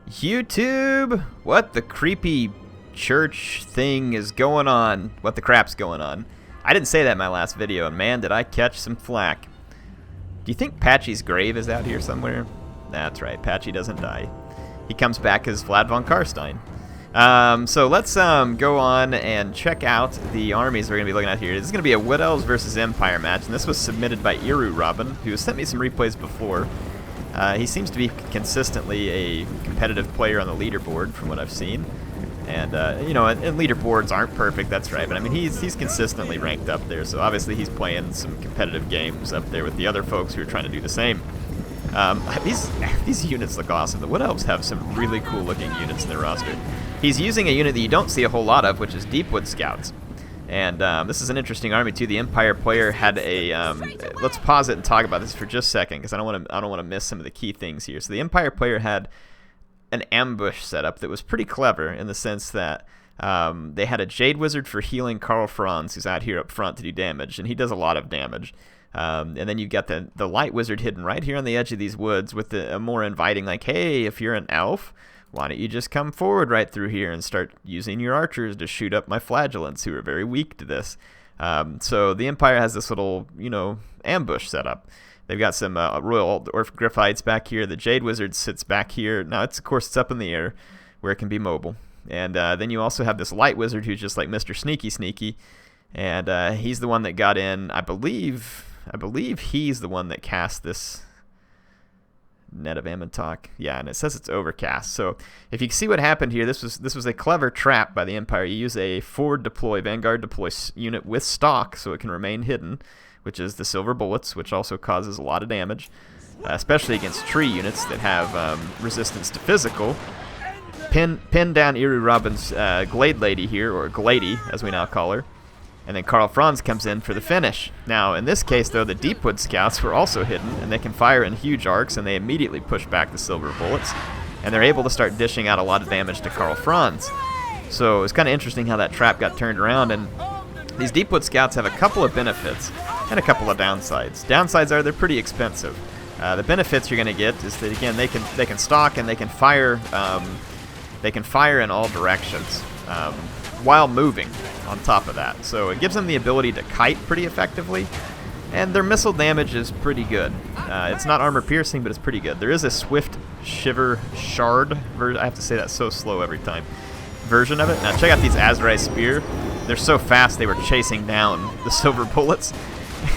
YouTube, what the creepy church thing is going on? What the crap's going on? I didn't say that in my last video, and man, did I catch some flack. Do you think Patchy's grave is out here somewhere? That's right, Patchy doesn't die. He comes back as Vlad von Karstein. So let's go on and check out the armies we're going to be looking at here. This is going to be a Wood Elves versus Empire match, and this was submitted by Iru Robin, who sent me some replays before. He seems to be consistently a competitive player on the leaderboard from what I've seen. And, you know, and leaderboards aren't perfect, that's right, but I mean, he's consistently ranked up there, so obviously he's playing some competitive games up there with the other folks who are trying to do the same. These units look awesome. The Wood Elves have some really cool looking units in their roster. He's using a unit that you don't see a whole lot of, which is Deepwood Scouts. And this is an interesting army too. The Empire player had a let's pause it and talk about this for just a second, because I don't want to miss some of the key things here. So the Empire player had an ambush setup that was pretty clever in the sense that they had a Jade Wizard for healing Karl Franz, who's out here up front to do damage, and he does a lot of damage. And then you've got the Light Wizard hidden right here on the edge of these woods with a more inviting, like, hey, if you're an elf, why don't you just come forward right through here and start using your archers to shoot up my Flagellants, who are very weak to this. So the Empire has this little, you know, ambush setup. They've got some Royal Orc Griffites back here. The Jade Wizard sits back here. Now, of course, it's up in the air where it can be mobile. And then you also have this Light Wizard who's just like Mr. Sneaky Sneaky. And he's the one that got in, I believe he's the one that cast this Net of Amantok. Yeah, and it says it's overcast. So if you see what happened here, this was a clever trap by the Empire. You use a forward deploy, Vanguard deploy unit with stock so it can remain hidden, which is the silver bullets, which also causes a lot of damage, especially against tree units that have resistance to physical. Pin down Iru Robin's Glade Lady here, or Glady, as we now call her. And then Karl Franz comes in for the finish. Now, in this case, though, the Deepwood Scouts were also hidden, and they can fire in huge arcs, and they immediately push back the silver bullets. And they're able to start dishing out a lot of damage to Karl Franz. So it's kind of interesting how that trap got turned around, and these Deepwood Scouts have a couple of benefits and a couple of downsides. Downsides are they're pretty expensive. The benefits you're going to get is that, again, they can stalk and they can fire in all directions while moving on top of that. So it gives them the ability to kite pretty effectively, and their missile damage is pretty good. It's not armor piercing, but it's pretty good. There is a Swift Shiver Shard version. I have to say that so slow every time. Version of it. Now check out these Azrai Spear. They're so fast they were chasing down the silver bullets.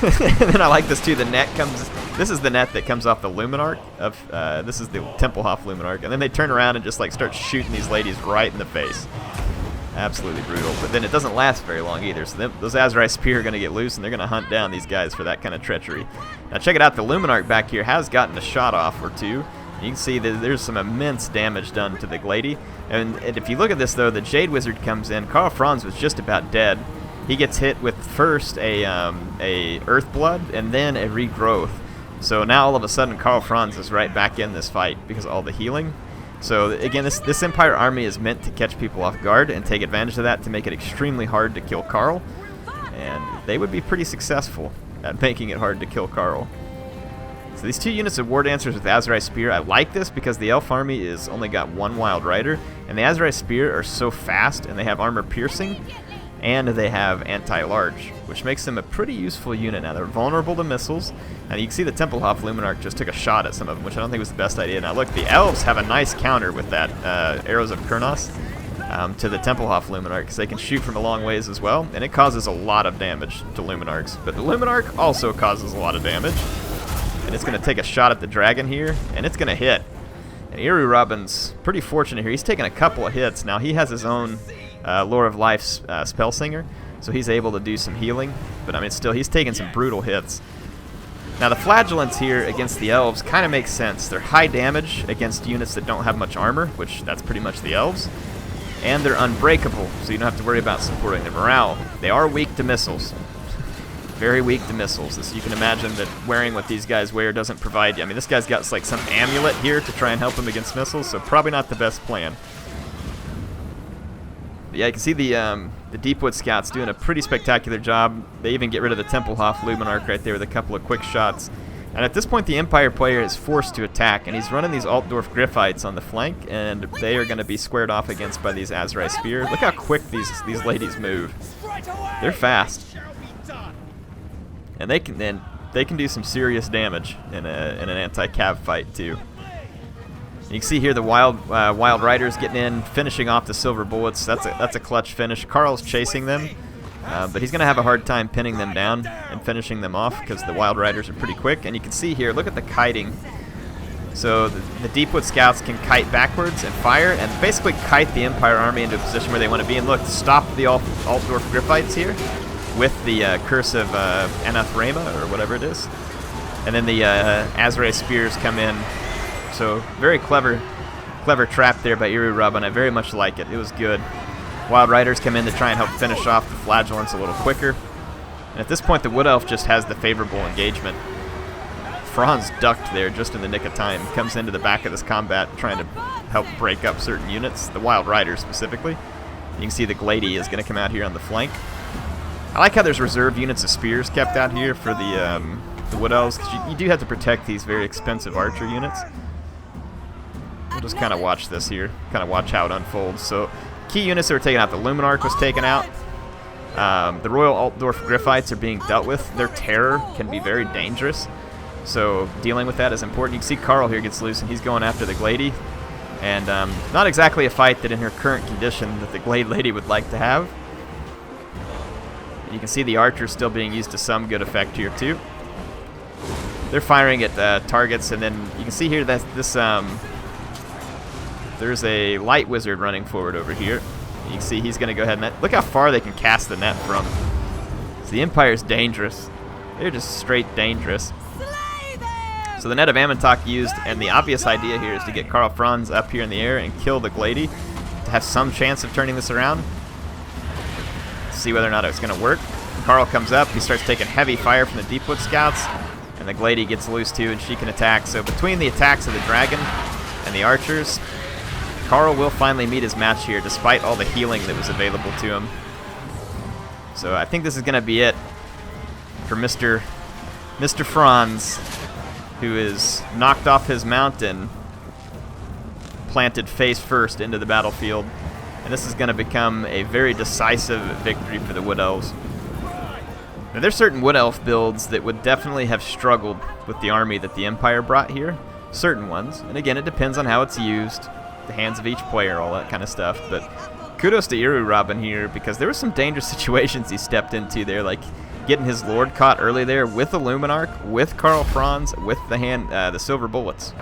And then I like this too. The net comes. This is the net that comes off the Luminarch of. This is the Templehof Luminarch, and then they turn around and just like start shooting these ladies right in the face. Absolutely brutal. But then it doesn't last very long either. So those Azrai Spear are going to get loose, and they're going to hunt down these guys for that kind of treachery. Now check it out. The Luminarch back here has gotten a shot off or two. You can see that there's some immense damage done to the Glady. And if you look at this, though, the Jade Wizard comes in. Karl Franz was just about dead. He gets hit with first a Earthblood and then a Regrowth. So now all of a sudden Karl Franz is right back in this fight because of all the healing. So again, this Empire army is meant to catch people off guard and take advantage of that to make it extremely hard to kill Karl. And they would be pretty successful at making it hard to kill Karl. So these two units of War Dancers with Azrai Spear, I like this because the Elf army is only got one Wild Rider, and the Azrai Spear are so fast, and they have armor piercing, and they have anti-large, which makes them a pretty useful unit. Now, they're vulnerable to missiles, and you can see the Templehof Luminarch just took a shot at some of them, which I don't think was the best idea. Now, look, the Elves have a nice counter with that Arrows of Kurnos to the Templehof Luminarch, because they can shoot from a long ways as well, and it causes a lot of damage to Luminarchs. But the Luminarch also causes a lot of damage. And it's going to take a shot at the dragon here, and it's going to hit. And Iru Robin's pretty fortunate here. He's taken a couple of hits. Now, he has his own Lore of Life spell singer, so he's able to do some healing. But, I mean, still, he's taking some brutal hits. Now, the Flagellants here against the Elves kind of makes sense. They're high damage against units that don't have much armor, which that's pretty much the Elves. And they're unbreakable, so you don't have to worry about supporting their morale. They are weak to missiles. Very weak to missiles. As you can imagine that wearing what these guys wear doesn't provide you. I mean, this guy's got like some amulet here to try and help him against missiles, so probably not the best plan. But yeah, you can see the Deepwood Scouts doing a pretty spectacular job. They even get rid of the Templehof Luminarch right there with a couple of quick shots. And at this point, the Empire player is forced to attack, and he's running these Altdorf Griffites on the flank, and they are going to be squared off against by these Azrai Spears. Look how quick these ladies move. They're fast. And they can do some serious damage in an anti-cav fight, too. You can see here the Wild Riders getting in, finishing off the Silver Bullets. That's a clutch finish. Karl's chasing them. But he's going to have a hard time pinning them down and finishing them off because the Wild Riders are pretty quick. And you can see here, look at the kiting. So the Deepwood Scouts can kite backwards and fire and basically kite the Empire army into a position where they want to be. And look, stop the Altdorf Griffites here with the Curse of Anathrema or whatever it is. And then the Azrai Spears come in. So very clever trap there by Irurubban. I very much like it. It was good. Wild Riders come in to try and help finish off the Flagellants a little quicker. And at this point, the Wood Elf just has the favorable engagement. Franz ducked there just in the nick of time. Comes into the back of this combat trying to help break up certain units, the Wild Riders specifically. You can see the Glady is going to come out here on the flank. I like how there's reserve units of spears kept out here for the Wood Elves, because you do have to protect these very expensive archer units. We'll just kind of watch this here, kind of watch how it unfolds. So key units that were taken out, the Luminarch was taken out. The Royal Altdorf Griffites are being dealt with. Their terror can be very dangerous, so dealing with that is important. You can see Karl here gets loose, and he's going after the Glady. And not exactly a fight that in her current condition that the Glade Lady would like to have. You can see the archers still being used to some good effect here too. They're firing at targets, and then you can see here that this there's a light wizard running forward over here. You can see he's going to go ahead and look how far they can cast the net from. So the Empire's dangerous. They're just straight dangerous. So the net of Amantok used, and the obvious idea here is to get Karl Franz up here in the air and kill the Glady to have some chance of turning this around. See whether or not it's going to work. Karl comes up, he starts taking heavy fire from the Deepwood Scouts, and the Glady gets loose too, and she can attack. So between the attacks of the dragon and the archers, Karl will finally meet his match here, despite all the healing that was available to him. So I think this is going to be it for Mr. Franz, who is knocked off his mount and planted face first into the battlefield. And this is going to become a very decisive victory for the Wood Elves. Now, there's certain Wood Elf builds that would definitely have struggled with the army that the Empire brought here. Certain ones. And again, it depends on how it's used, the hands of each player, all that kind of stuff. But kudos to Irurubban here, because there were some dangerous situations he stepped into there, like getting his Lord caught early there with the Luminarch, with Karl Franz, with the Silver Bullets,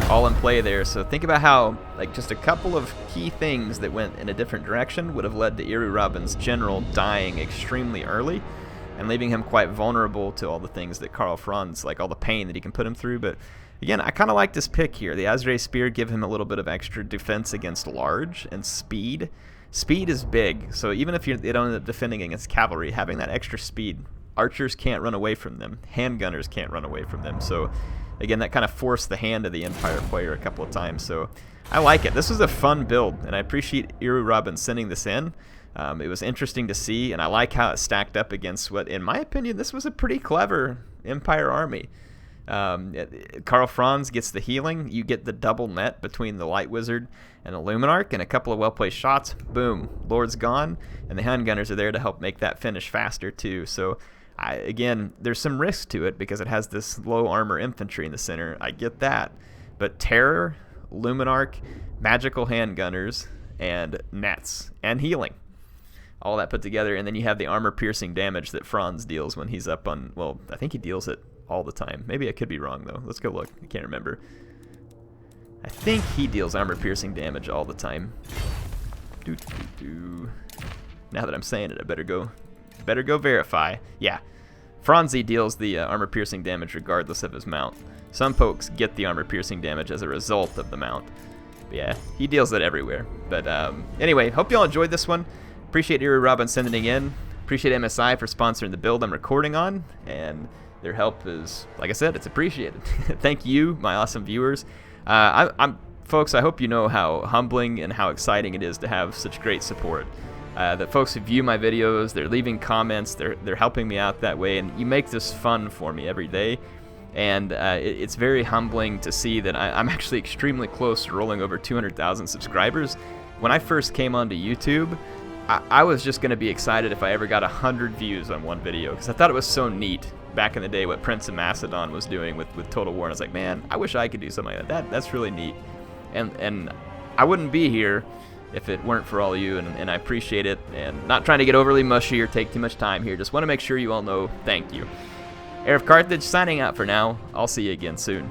all in play there. So think about how like just a couple of key things that went in a different direction would have led to Irurubban's general dying extremely early and leaving him quite vulnerable to all the things that Karl Franz, like all the pain that he can put him through. But again, I kind of like this pick here. The Azrai Spear give him a little bit of extra defense against large and speed. Speed is big, so even if they don't end up defending against cavalry, having that extra speed, archers can't run away from them. Handgunners can't run away from them. So again, that kind of forced the hand of the Empire player a couple of times. So I like it. This was a fun build, and I appreciate Irurubban sending this in. It was interesting to see, and I like how it stacked up against what, in my opinion, this was a pretty clever Empire army. Karl Franz gets the healing. You get the double net between the Light Wizard and the Luminarch, and a couple of well-placed shots. Boom, Lord's gone, and the Handgunners are there to help make that finish faster too. So again, there's some risk to it because it has this low armor infantry in the center. I get that, but Terror, Luminarch, magical Handgunners, and nets and healing, all that put together, and then you have the armor-piercing damage that Franz deals when he's up on. Well, I think he deals it all the time. Maybe I could be wrong though. Let's go look. I can't remember. I think he deals armor-piercing damage all the time. Now that I'm saying it, I better go verify. Yeah, Franzi deals the armor-piercing damage regardless of his mount. Some folks get the armor-piercing damage as a result of the mount. But yeah, he deals it everywhere. But anyway, hope y'all enjoyed this one. Appreciate Irurubban sending it in. Appreciate MSI for sponsoring the build I'm recording on, and their help is, like I said, it's appreciated. Thank you, my awesome viewers. Folks, I hope you know how humbling and how exciting it is to have such great support. That folks who view my videos, they're leaving comments, they're helping me out that way, and you make this fun for me every day. And it's very humbling to see that I'm actually extremely close to rolling over 200,000 subscribers. When I first came onto YouTube, I was just going to be excited if I ever got 100 views on one video, because I thought it was so neat back in the day what Prince of Macedon was doing with Total War. And I was like, man, I wish I could do something like that. That's really neat. And I wouldn't be here if it weren't for all of you, and I appreciate it. And not trying to get overly mushy or take too much time here. Just want to make sure you all know thank you. HeirofCarthage signing out for now. I'll see you again soon.